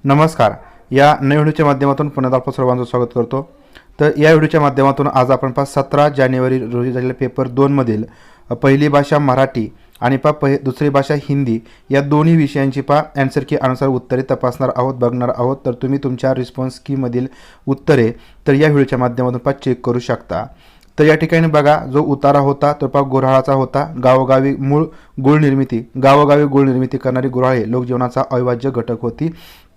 नमस्कार. या नवीन व्हिडिओच्या माध्यमातून पुन्हा आपलं सर्वांचं स्वागत करतो. तर या व्हिडिओच्या माध्यमातून आज आपण 17 जानेवारी रोजी झालेल्या पेपर 2 मधील पहिली भाषा मराठी आणि दुसरी भाषा हिंदी या दोन्ही विषयांची आन्सर की अनुसार उत्तरे तपासणार आहोत, बघणार आहोत. तर तुम्ही तुमच्या रिस्पॉन्स की मधील उत्तरे तर या व्हिडिओच्या माध्यमातून चेक करू शकता. तर या ठिकाणी बघा, जो उतारा होता तो गुऱ्हाळाचा होता. गावोगावी गुळ निर्मिती करणारी गुऱ्हाळे लोकजीवनाचा अविभाज्य घटक होती.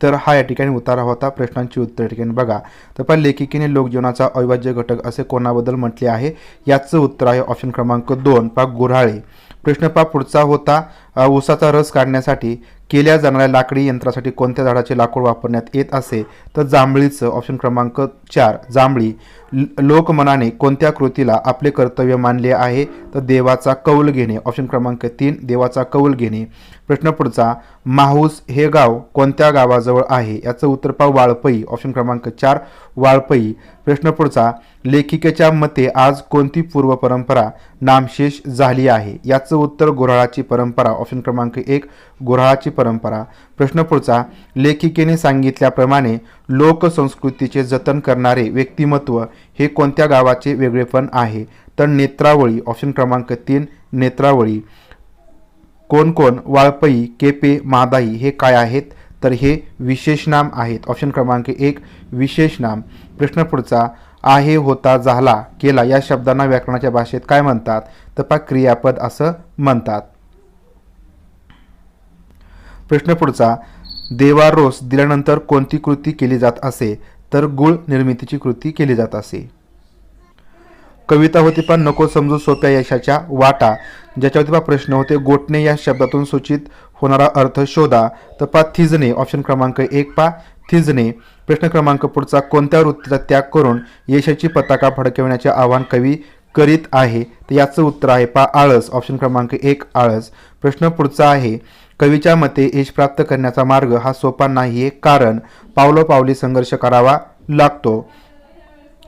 तर हा या ठिकाणी उतारा होता. प्रश्नांची उत्तर या ठिकाणी बघा. तर लेखिकेने लोकजीवनाचा अविभाज्य घटक असे कोणाबद्दल म्हटले आहे, याचं उत्तर आहे ऑप्शन क्रमांक 2 गुऱ्हाळे. प्रश्न पुढचा होता, ऊसाचा रस काढण्यासाठी केल्या जाणाऱ्या लाकडी यंत्रासाठी कोणत्या झाडाचे लाकूड वापरण्यात येत असे, तर जांभळीचं. ऑप्शन क्रमांक 4 जांभळी. लोकमनाने कोणत्या कृतीला आपले कर्तव्य मानले आहे, तर देवाचा कौल घेणे. ऑप्शन क्रमांक 3 देवाचा कौल घेणे. प्रश्न पुढचा, माहूस हे गाव कोणत्या गावाजवळ आहे, याचं उत्तर वाळपई. ऑप्शन क्रमांक 4 वाळपई. प्रश्न पुढचा, लेखिकेच्या मते आज कोणती पूर्व परंपरा नामशेष झाली आहे, याचं उत्तर गुऱ्हाळाची परंपरा. ऑप्शन क्रमांक 1 गुऱ्हाळाची परंपरा. प्रश्न पुढचा, लेखिकेने सांगितल्याप्रमाणे लोकसंस्कृतीचे जतन करणारे व्यक्तिमत्व हे कोणत्या गावाचे वेगळेपण आहे, तर नेत्रावळी. ऑप्शन क्रमांक 3 नेत्रावळी. कोण कोण, वाळपई, केपे, मादाई हे काय आहेत, तर हे विशेष नाम आहेत. ऑप्शन क्रमांक 1 विशेष नाम. प्रश्न पुढचा, आहे, होता, झाला, केला या शब्दांना व्याकरणाच्या भाषेत काय म्हणतात, तर क्रियापद असं म्हणतात. प्रश्न पुढचा, देवारोस दिल्यानंतर कोणती कृती केली जात असे, तर गुळ निर्मितीची कृती केली जात असे. कविता होती नको समजू सोप्या यशाच्या वाटा, ज्याच्यावरती प्रश्न होते. गोठणे या शब्दातून सूचित होणारा अर्थ शोधा, तर थिजणे. ऑप्शन क्रमांक 1 थिजणे. प्रश्न क्रमांक पुढचा, कोणत्या वृत्तीचा त्याग करून यशाची पताका फडकविण्याचे आवाहन कवी करीत आहे, तर याचं उत्तर आहे आळस. ऑप्शन क्रमांक 1 आळस. प्रश्न पुढचा आहे, कवीच्या मते यश प्राप्त करण्याचा मार्ग हा सोपा नाहीये, कारण पावलोपावली संघर्ष करावा लागतो.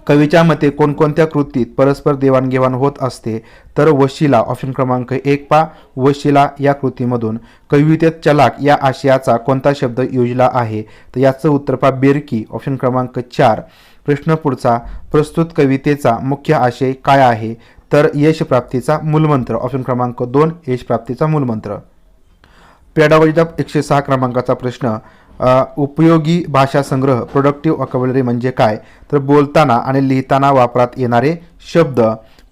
कवीच्या मते कोणकोणत्या कृतीत परस्पर देवाणघेवाण होत असते, तर वशिला. ऑप्शन क्रमांक 1 वशिला या कृतीमधून. कवितेत चलाक या आशयाचा कोणता शब्द योजला आहे, तर याचं उत्तर बेरकी. ऑप्शन क्रमांक 4. प्रश्न पुढचा, प्रस्तुत कवितेचा मुख्य आशय काय आहे, तर यश प्राप्तीचा मूलमंत्र. ऑप्शन क्रमांक 2 यश प्राप्तीचा मूलमंत्र. पेडागॉजीचा 106 क्रमांकाचा प्रश्न, उपयोगी भाषा संग्रह प्रोडक्टिव्ह वोकॅब्युलरी म्हणजे काय, तर बोलताना आणि लिहिताना वापरात येणारे शब्द.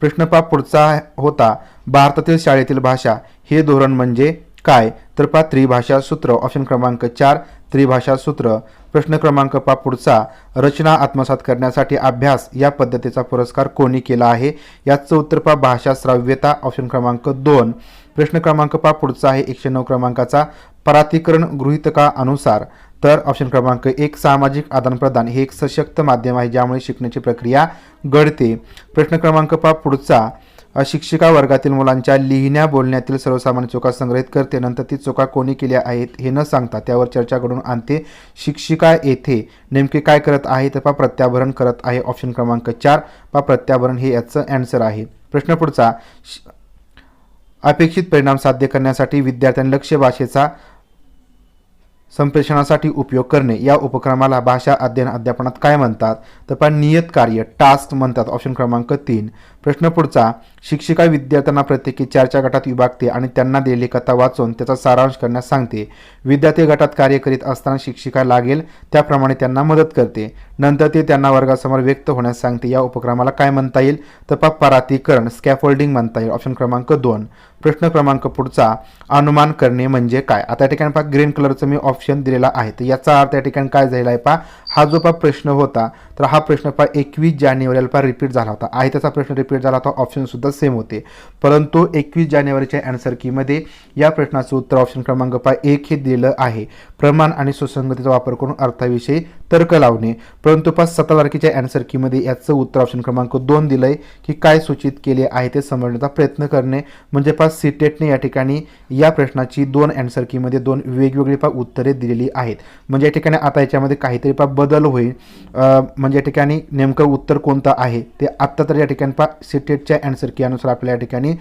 प्रश्न पुढचा होता, भारतातील शाळेतील भाषा हे धोरण म्हणजे काय, तर त्रिभाषा सूत्र. ऑप्शन क्रमांक 4 त्रिभाषा सूत्र. प्रश्न क्रमांक पुढचा, रचना आत्मसात करण्यासाठी अभ्यास या पद्धतीचा पुरस्कार कोणी केला आहे, याचं उत्तर भाषा श्राव्यता. ऑप्शन क्रमांक 2. प्रश्न क्रमांक पुढचा आहे 109 क्रमांकाचा, परातीकरण गृहीतका अनुसार, तर ऑप्शन क्रमांक 1 सामाजिक आदानप्रदान हे एक सशक्त माध्यम आहे ज्यामुळे शिकण्याची प्रक्रिया घडते. प्रश्न क्रमांक पुढचा, शिक्षिका वर्गातील मुलांच्या लिहिण्या बोलण्यातील सर्वसामान्य चुका संग्रहित करते, नंतर ती चुका कोणी केल्या आहेत हे न सांगता त्यावर चर्चा घडून आणते. शिक्षिका येथे नेमके काय करत आहे, तर प्रत्याभरण करत आहे. ऑप्शन क्रमांक 4 प्रत्याभरण हे याचं आन्सर आहे. प्रश्न पुढचा, अपेक्षित परिणाम साध्य करण्यासाठी विद्यार्थ्यांना लक्ष्य भाषेचा संप्रेषणासाठी उपयोग करणे या उपक्रमाला भाषा अध्ययन अध्यापनात काय म्हणतात, तर नियत कार्य टास्क म्हणतात. ऑप्शन क्रमांक 3. प्रश्न पुढचा, शिक्षिका विद्यार्थ्यांना प्रत्येकी 4 गटात विभागते आणि त्यांना दिलेली कथा वाचून त्याचा सारांश करण्यास सांगते. विद्यार्थी गटात कार्य करीत असताना शिक्षिका लागेल त्याप्रमाणे त्यांना मदत करते, नंतर ते त्यांना वर्गासमोर व्यक्त होण्यास सांगते. या उपक्रमाला काय म्हणता येईल, तर परातीकरण स्कॅफोल्डिंग म्हणता येईल. ऑप्शन क्रमांक 2. प्रश्न क्रमांक पुढचा, अनुमान करणे म्हणजे काय. आता या ठिकाणी ग्रीन कलरचं मी ऑप्शन दिलेला आहे, तर याचा अर्थ या ठिकाणी काय झालेला आहे हा जो प्रश्न होता, तर हा प्रश्न 21 जानेवारीला रिपीट झाला होता. आहे त्याचा प्रश्न रिपीट झाला होता, ऑप्शन सुद्धा सेम होते, परंतु 21 जानेवारीच्या आन्सर कीमध्ये या प्रश्नाचं उत्तर ऑप्शन क्रमांक 1 हे दिलेलं आहे. प्रमाण आणि सुसंगतीचा वापर करून अर्थाविषयी तर्क लावणे. परंतु 17 तारखेच्या आन्सर कीमध्ये याचं उत्तर ऑप्शन क्रमांक 2 दिलंय, की काय सूचित केले आहे ते समजण्याचा प्रयत्न करणे. म्हणजे सीटेटने या ठिकाणी या प्रश्नाची 2 आन्सर कीमध्ये 2 वेगवेगळी उत्तरे दिलेली आहेत. म्हणजे या ठिकाणी आता याच्यामध्ये काहीतरी बदल होईल. म्हणजे या ठिकाणी नेमकं उत्तर कोणतं आहे ते आत्ता तर या ठिकाणी सीटेटच्या आन्सर की अनुसार आपल्याला या ठिकाणी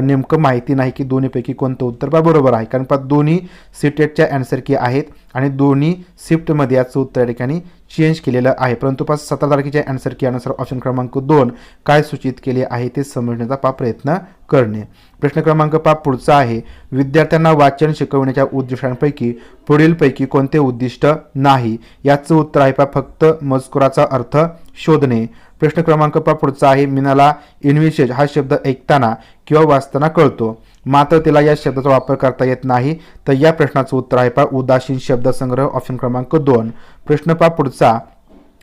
नेमकं माहिती नाही की दोन्हीपैकी कोणतं उत्तर बरोबर आहे, कारण दोन्ही सीटेटच्या आन्सर की आहेत. आणि दोन्ही शिफ्टमध्ये याचं उत्तर या ठिकाणी चेंज केलेलं आहे. परंतु 17 तारखेच्या आन्सर की अनुसार ऑप्शन क्रमांक 2 काय सूचित केले आहे ते समजण्याचा प्रयत्न करणे. प्रश्न क्रमांक पुढचा आहे, विद्यार्थ्यांना वाचन शिकवण्याच्या उद्दिष्टांपैकी पुढीलपैकी कोणते उद्दिष्ट नाही? याचं उत्तर आहे फक्त मजकुराचा अर्थ शोधणे. प्रश्न क्रमांक पुढचा आहे, मीनाला इनविशेष हा शब्द ऐकताना किंवा वाचताना कळतो, मात्र तिला या शब्दाचा वापर करता येत नाही. तर या प्रश्नाचं उत्तर आहे उदासीन शब्दसंग्रह, ऑप्शन क्रमांक 2. प्रश्न पुढचा,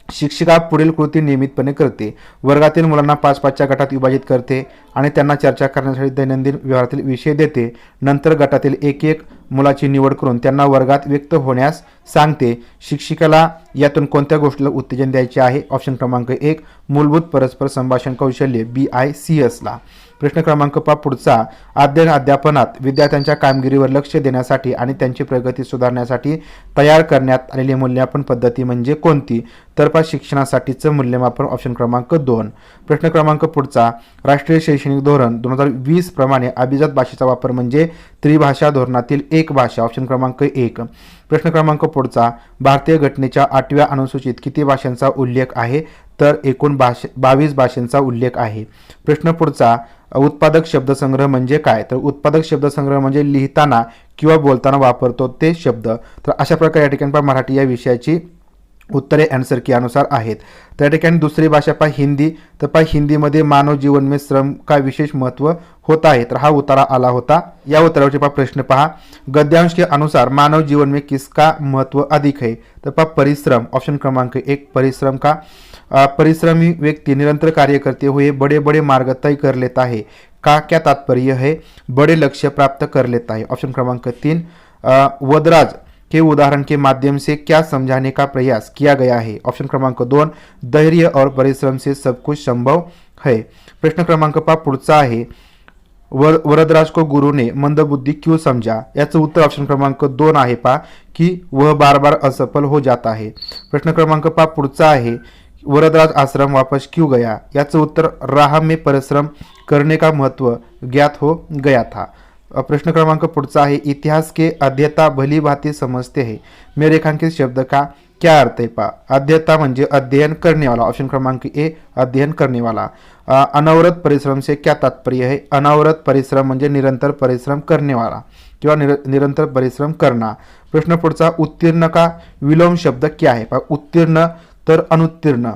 शिक्षिका पुढील कृती नियमितपणे करते. वर्गातील मुलांना 5-5च्या गटात विभाजित करते आणि त्यांना चर्चा करण्यासाठी दैनंदिन व्यवहारातील विषय देते. नंतर गटातील एक मुलाची निवड करून त्यांना वर्गात व्यक्त होण्यास सांगते. शिक्षिकेला यातून कोणत्या गोष्टीला उत्तेजन द्यायचे आहे? ऑप्शन क्रमांक 1 मूलभूत परस्पर संभाषण कौशल्य BICS ला. प्रश्न क्रमांक पुढचा, अध्यापनात विद्यार्थ्यांच्या कामगिरीवर लक्ष देण्यासाठी आणि त्यांची प्रगती सुधारण्यासाठी तयार करण्यात आलेली मूल्यमापन पद्धती म्हणजे कोणती? तर शिक्षणासाठीचं मूल्यमापन, ऑप्शन क्रमांक 2. प्रश्न क्रमांक पुढचा, राष्ट्रीय शैक्षणिक धोरण 2020 प्रमाणे अभिजात भाषेचा वापर म्हणजे त्रिभाषा धोरणातील एक भाषा, ऑप्शन क्रमांक 1. प्रश्न क्रमांक पुढचा, भारतीय घटनेच्या 8व्या अनुसूचित किती भाषांचा उल्लेख आहे? तर एकूण 22 भाषांचा उल्लेख आहे. प्रश्न पुढचा, उत्पादक शब्दसंग्रह म्हणजे काय? तर उत्पादक शब्दसंग्रह म्हणजे लिहिताना किंवा बोलताना वापरतो ते शब्द. तर अशा प्रकारे या ठिकाणी मराठी या विषयाची उत्तरे आन्सर की अनुसार आहेत. त्या ठिकाणी दुसरी भाषा हिंदी. तर हिंदीमध्ये मानव जीवन में श्रम का विशेष महत्व होता है. तर हा उतारा आला होता. या उत्तरावरचे प्रश्न पहा, गद्यांश के अनुसार मानव जीवन में किसका महत्व अधिक है? तर परिश्रम, ऑप्शन क्रमांक 1 परिश्रम का. परिश्रमी व्यक्ति निरंतर कार्य करते हुए बड़े बड़े मार्ग तय कर लेता है. का क्या तात्पर्य है? बड़े लक्ष्य प्राप्त कर लेता है, ऑप्शन क्रमांक 3. वदराज के उदाहरण के माध्यम से क्या समझाने का प्रयास किया गया है? ऑप्शन क्रमांक 2 धैर्य और परिश्रम से सब कुछ संभव है. प्रश्न क्रमांक पुढचा आहे, वरदराज को गुरु ने मंदबुद्धि क्यों समझा? याचं उत्तर ऑप्शन क्रमांक 2 आहे कि वह बार बार असफल हो जाता है. प्रश्न क्रमांक पुढचा आहे, वरदराज आश्रम वापस क्यों गया? याचं उत्तर राह में परिश्रम करने का महत्व ज्ञात हो गया था. प्रश्न क्रमांक पुढचा आहे, इतिहास के अध्येता भली भांति समझते हैं में रेखांकित शब्द का क्या अर्थ है? अध्येता म्हणजे अध्ययन करने वाला, ऑप्शन क्रमांक ए अध्ययन करने वाला. अनवरत परिश्रम से क्या तात्पर्य है? अनवरत परिश्रम म्हणजे निरंतर परिश्रम करने वाला किंवा निरंतर परिश्रम करना. प्रश्न पुढचा, उत्तीर्ण का विलोम शब्द क्या है? उत्तीर्ण तर अनुत्तीर्ण.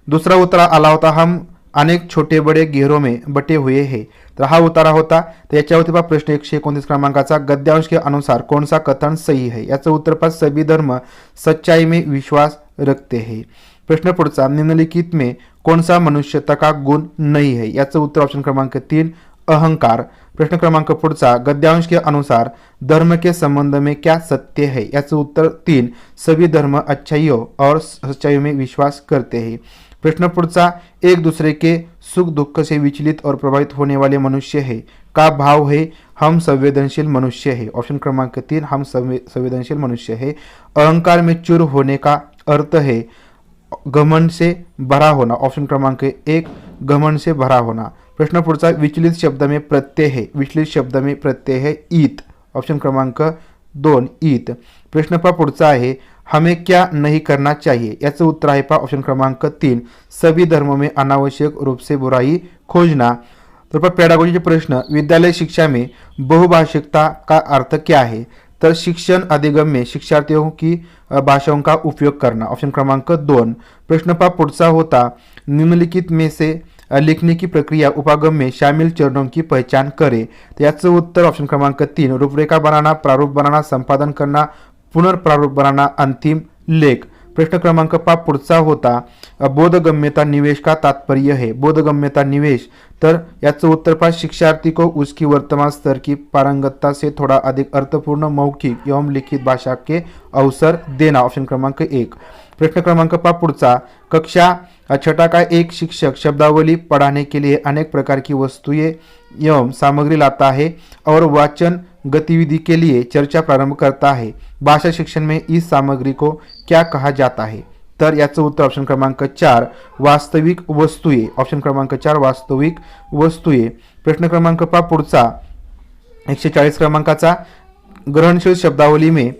दूसरा उत्तर आला होता, हम अनेक छोटे बड़े घेरों में बटे हुए हैं. तर हा उतारा होता. तर याच्यावरती प्रश्न 129 क्रमांकाचा, गद्यांश के अनुसार कौन सा कथन सही है? याचं उत्तर सभी धर्म सच्चाई में विश्वास रखते हैं. प्रश्न पुढचा, निम्नलिखित में कौन सा मनुष्यता का गुण नहीं है? याचं उत्तर ऑप्शन क्रमांक 3 अहंकार. प्रश्न क्रमांक पुढचा, गद्यांश के अनुसार धर्म के संबंध में क्या सत्य है? याचं उत्तर 3 सभी धर्म अच्छाइयों और सच्चाइयों में विश्वास करते हैं. प्रश्न पुढचा, एक दूसरे के सुख दुख से विचलित और प्रभावित होने वाले मनुष्य है का भाव है हम संवेदनशील मनुष्य है, ऑप्शन क्रमांक 3 हम संवेदनशील मनुष्य है. अहंकार में चूर होने का अर्थ है घमंड से भरा होना, ऑप्शन क्रमांक 1 घमंड से भरा होना. प्रश्न पुढचा, विचलित शब्द में प्रत्यय है, विचलित शब्द में प्रत्यय है ईत, ऑप्शन क्रमांक 2 ईत. प्रश्न पुढचा आहे, हमें क्या नहीं करना चाहिए? याचं उत्तर आहे ऑप्शन क्रमांक 3 सभी धर्मों में अनावश्यक रूप से बुराई खोजना. तर पेडागोजीचे प्रश्न, विद्यालय शिक्षा में बहुभाषिकता का अर्थ क्या है? तर शिक्षण अधिगम में शिक्षार्थियों की भाषाओं का उपयोग करना, ऑप्शन क्रमांक 2. प्रश्न पुढचा होता, निम्नलिखित में से लिखने की प्रक्रिया उपागम में शामिल चरणों की पहचान करे. तर याचं उत्तर ऑप्शन क्रमांक 3 रूपरेखा बनाना, प्रारूप बनाना, संपादन करना, पुनर्प्रारूप बनाना, अंतिम लेख. प्रश्न क्रमांक पुढचा होता, बोधगम्यता निवेश का तात्पर्य है? बोधगम्यता निवेश, तर याचं उत्तर शिक्षार्थी को उसकी वर्तमान स्तर की पारंगतता से थोड़ा अधिक अर्थपूर्ण मौखिक एवं लिखित भाषा के अवसर देना, ऑप्शन क्रमांक 1. प्रश्न क्रमांक पुढचा, कक्षा 6 का एक शिक्षक शब्दावली पढ़ाने के लिए अनेक प्रकार की वस्तुएं एवं सामग्री लाता है और वाचन गतिविधि के लिए चर्चा प्रारंभ करता है. भाषा शिक्षण में इस सामग्री को क्या कहा जाता है? तर याचं उत्तर ऑप्शन क्रमांक 4 वास्तविक वस्तुए, ऑप्शन क्रमांक 4 वास्तविक वस्तुए. प्रश्न क्रमांक पुढचा 140 क्रमांकाचा, ग्रहणशील शब्दावली में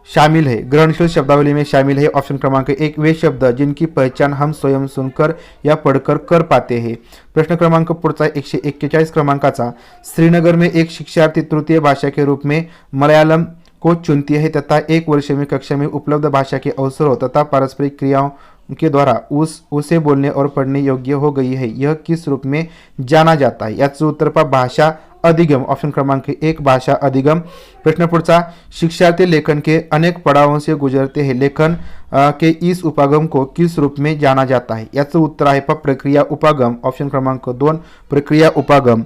शामिल है। ग्रहणशील शब्दावली में शामिल है ऑप्शन क्रमांक 1 वे शब्द जिनकी पहचान हम स्वयं सुनकर या पढ़कर कर पाते हैं। प्रश्न क्रमांक पुढचा 141 क्रमांकाचा, श्रीनगर में एक शिक्षार्थी तृतीय भाषा के रूप में मलयालम को चुनती है तथा एक वर्ष में कक्षा में उपलब्ध भाषा के अवसरों तथा पारस्परिक क्रियाओं के द्वारा उसे बोलने और पढ़ने योग्य हो गई है, यह किस रूप में जाना जाता है? याचं उत्तर पहा भाषा अधिगम, ऑप्शन क्रमांक 1 भाषा अधिगम। प्रश्न पुढचा, शिक्षार्थी लेखन के अनेक पड़ावों से गुजरते हैं, लेखन के इस उपागम को किस रूप में जाना जाता है? याचं उत्तर आहे पहा प्रक्रिया उपागम, ऑप्शन क्रमांक 2 प्रक्रिया उपागम।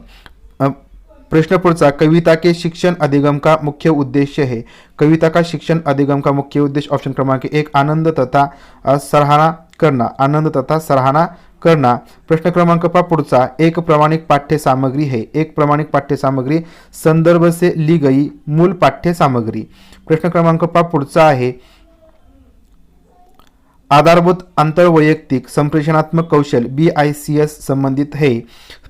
प्रश्न पुढचा, कविता के शिक्षण अधिगम का मुख्य उद्देश्य है। कविता का शिक्षण अधिगम का मुख्य उद्देश्य ऑप्शन क्रमांक 1 आनंद तथा सराहना करना, आनंद तथा सराहना करना। प्रश्न क्रमांक पहा पुढचा, एक प्रमाणिक पाठ्य सामग्री है। एक प्रमाणिक पाठ्य सामग्री संदर्भ से ली गई मूल पाठ्य सामग्री। प्रश्न क्रमांक पहा पुढचा आहे आधारभूत अंतर्वैयक्तिक संप्रेषणात्मक कौशल BICS संबंधित है।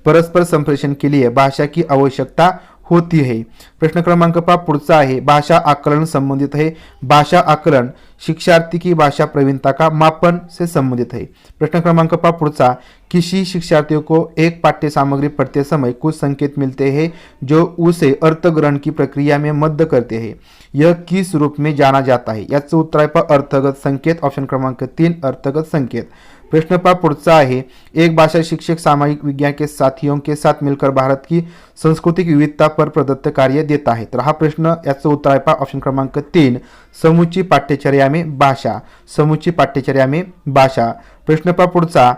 परस्पर संप्रेषण के लिए भाषा की आवश्यकता होती है। प्रश्न क्रमांक पहा पुढचा आहे भाषा आकलन संबंधित है। भाषा आकलन शिक्षार्थी की भाषा प्रवीणता का मापन से संबंधित है। प्रश्न क्रमांक पहा पुढचा, किसी शिक्षार्थियों को एक पाठ्य सामग्री पढ़ते समय कुछ संकेत मिलते हैं जो उसे अर्थ ग्रहण की प्रक्रिया में मदद करते हैं, यह किस रूप में जाना जाता है? याचं उत्तर आहे पहा अर्थगत संकेत, ऑप्शन क्रमांक 3 अर्थगत संकेत। प्रश्न पहा पुढचा आहे एक भाषा शिक्षक सामाजिक विज्ञान के साथियों के साथ मिलकर भारत की सांस्कृतिक विविधता पर प्रदत्त कार्य देता है। तर हा प्रश्न याचं उत्तर आहे पहा ऑप्शन क्रमांक 3 समूची पाठ्यचर्या में भाषा, समूची पाठ्यचर्या में भाषा। प्रश्न पहा पुढचा,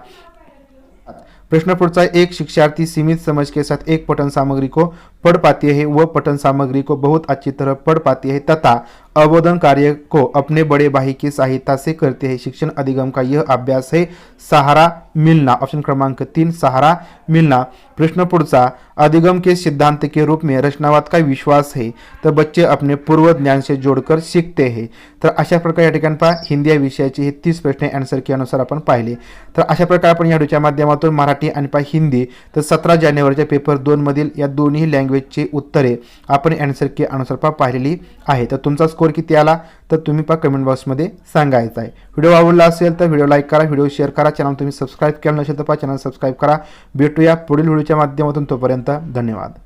प्रश्न पुढचा, एक शिक्षार्थी सीमित समझ के साथ एक पठन सामग्री को पढ़ पाती है, वह पठन सामग्री को बहुत अच्छी तरह पढ़ पाती है तथा अवबोधन कार्य को अपने बड़े भाई की सहायता से करते हैं। शिक्षण अधिगम का यह अभ्यास है सहारा मिलना, ऑप्शन क्रमांक 3 सहारा मिलना। प्रश्न पुढचा, अधिगम के सिद्धांत के रूप में रचनावाद का विश्वास है, तर बच्चे अपने पूर्व ज्ञान से जोड़कर सीखते हैं। तर अशा प्रकारे या ठिकाणी पहा हिंदी या विषयाचे हे 30 प्रश्न आन्सर की अनुसार आपण पाहिले। तर अशा प्रकारे आपण या व्हिडिओच्या माध्यमातून मराठी आणि पहा हिंदी तर 17 जानेवारीच्या पेपर 2 मधील या दोन्ही लँग्वेजची उत्तरे आपण आन्सर की अनुसार पहा पाहिलेली आहे। तर तुमचा स्कोर किती आला तर तुम्ही पहा कमेंट बॉक्समध्ये सांगायचा आहे। व्हिडिओ आवडला असेल तर व्हिडिओ लाईक करा, व्हिडिओ शेअर करा, चॅनल तुम्ही सबस्क्राईब केलं नसेल तर पहा चॅनल सबस्क्राईब करा। भेटूया पुढील व्हिडिओच्या माध्यमातून, तोपर्यंत धन्यवाद।